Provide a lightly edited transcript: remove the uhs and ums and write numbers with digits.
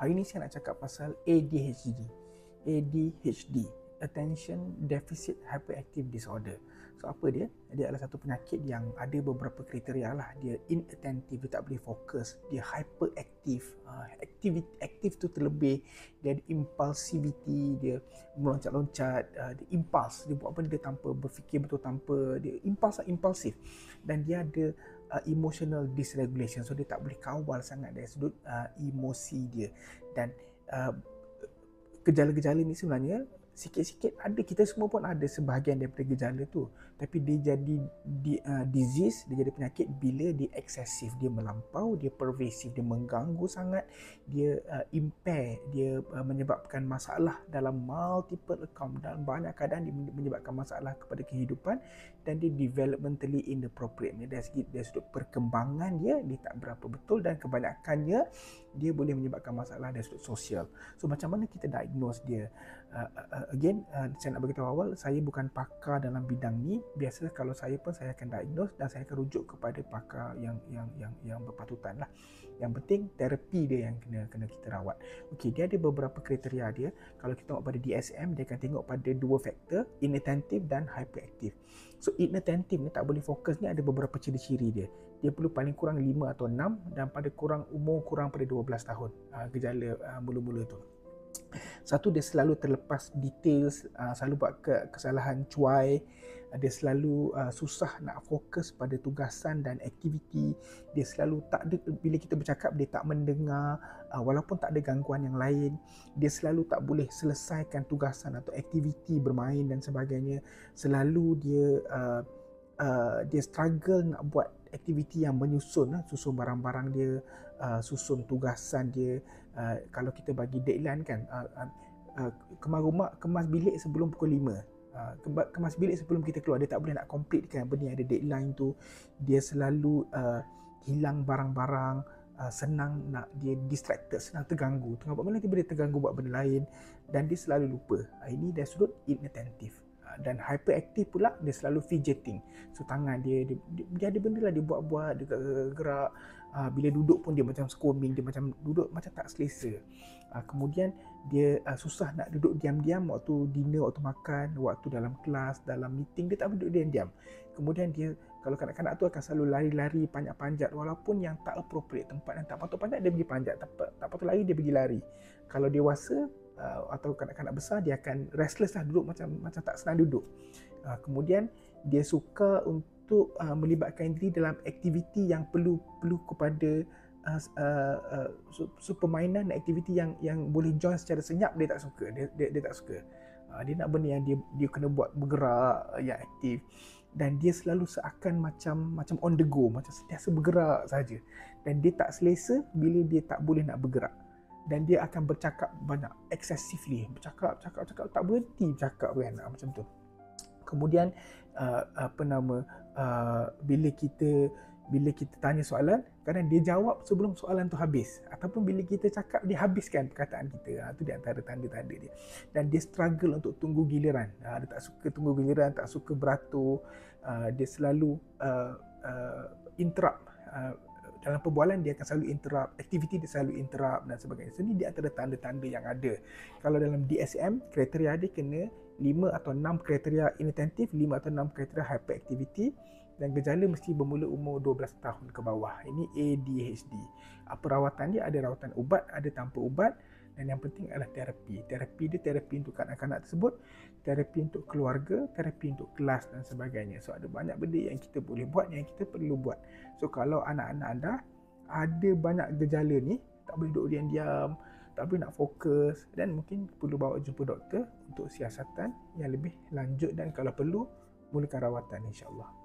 Hari ni saya nak cakap pasal ADHD. ADHD, Attention Deficit Hyperactive Disorder. So apa dia? Dia adalah satu penyakit yang ada beberapa kriteria lah. Dia inattentive, dia tak boleh fokus. Dia hyperactive, aktif tu terlebih. Dia ada impulsivity, dia meloncat-loncat, dia impuls. Dia buat apa dia tanpa berfikir betul, tanpa dia impulsif. Dan dia ada emotional dysregulation. So dia tak boleh kawal sangat dari sudut emosi dia. Dan gejala-gejala ni sebenarnya sikit-sikit ada, kita semua pun ada sebahagian daripada gejala tu, tapi dia jadi disease, dia jadi penyakit bila dia eksesif, dia melampau, dia pervasif, dia mengganggu sangat, dia impair, dia menyebabkan masalah dalam multiple account, dalam banyak keadaan dia menyebabkan masalah kepada kehidupan, dan dia developmentally inappropriate. Dari sudut perkembangan dia tak berapa betul, dan kebanyakannya dia boleh menyebabkan masalah dari sudut sosial. So macam mana kita diagnose dia? Saya nak beritahu awal, saya bukan pakar dalam bidang ni. Biasa kalau saya pun saya akan diagnose dan saya akan rujuk kepada pakar yang berpatutan lah. Yang penting terapi dia yang kena kita rawat. Okey, dia ada beberapa kriteria dia. Kalau kita tengok pada DSM, dia akan tengok pada dua faktor, inattentive dan hyperactive. So inattentive ni, tak boleh fokus ni, ada beberapa ciri-ciri dia. Dia perlu paling kurang 5 atau 6 dan pada umur kurang pada 12 tahun. Gejala mula-mula tu. Satu, dia selalu terlepas details, selalu buat kesalahan cuai, dia selalu susah nak fokus pada tugasan dan aktiviti, dia selalu tak ada, bila kita bercakap dia tak mendengar walaupun tak ada gangguan yang lain, dia selalu tak boleh selesaikan tugasan atau aktiviti bermain dan sebagainya, selalu dia struggle nak buat aktiviti yang menyusun, susun barang-barang dia, susun tugasan dia. Kalau kita bagi deadline kan, kemas bilik sebelum pukul 5, kemas bilik sebelum kita keluar, dia tak boleh nak complete kan benda yang ada deadline tu. Dia selalu hilang barang-barang, senang nak dia distracted, senang terganggu, tengah buat benda tiba dia terganggu buat benda lain, dan dia selalu lupa. Ini dari sudut inattentive. Dan hyperactive pula, dia selalu fidgeting. So tangan dia ada benda lah dia buat-buat, dia gerak. Bila duduk pun dia macam squirming, dia macam duduk macam tak selesa. Kemudian dia susah nak duduk diam-diam waktu dinner, waktu makan, waktu dalam kelas, dalam meeting, dia tak boleh duduk diam-diam. Kemudian dia, kalau kanak-kanak tu akan selalu lari-lari, panjat-panjat, walaupun yang tak appropriate, tempat yang tak patut panjat dia pergi panjat, tak patut lari dia pergi lari. Kalau dewasa atau kanak-kanak besar, dia akan restless lah, duduk macam tak senang duduk. Kemudian dia suka untuk melibatkan diri dalam aktiviti yang perlu kepada permainan, aktiviti yang boleh join secara senyap, dia tak suka. Dia tak suka. Dia nak benda yang dia kena buat bergerak, yang aktif, dan dia selalu seakan macam on the go, macam sentiasa bergerak saja, dan dia tak selesa bila dia tak boleh nak bergerak. Dan dia akan bercakap banyak, excessively, bercakap tak berhenti bercakap kan, macam tu. Kemudian bila kita tanya soalan, kadang dia jawab sebelum soalan tu habis, ataupun bila kita cakap dia habiskan perkataan kita. Itu di antara tanda-tanda dia. Dan dia struggle untuk tunggu giliran. Dia tak suka tunggu giliran, tak suka beratur. Dia selalu interrupt. Dalam perbualan dia akan selalu interrupt, aktiviti dia selalu interrupt dan sebagainya. So ni di antara tanda-tanda yang ada. Kalau dalam DSM, kriteria dia kena 5 atau 6 kriteria inattentive, 5 atau 6 kriteria hyperactivity, dan gejala mesti bermula umur 12 tahun ke bawah. Ini ADHD. Perawatan dia ada rawatan ubat, ada tanpa ubat, dan yang penting adalah terapi. Terapi dia terapi untuk kanak-kanak tersebut, terapi untuk keluarga, terapi untuk kelas dan sebagainya. So ada banyak benda yang kita boleh buat, yang kita perlu buat. So kalau anak-anak anda ada banyak gejala ni, tak boleh duduk diam-diam, tak boleh nak fokus, dan mungkin perlu bawa jumpa doktor untuk siasatan yang lebih lanjut, dan kalau perlu mulakan rawatan, insya-Allah.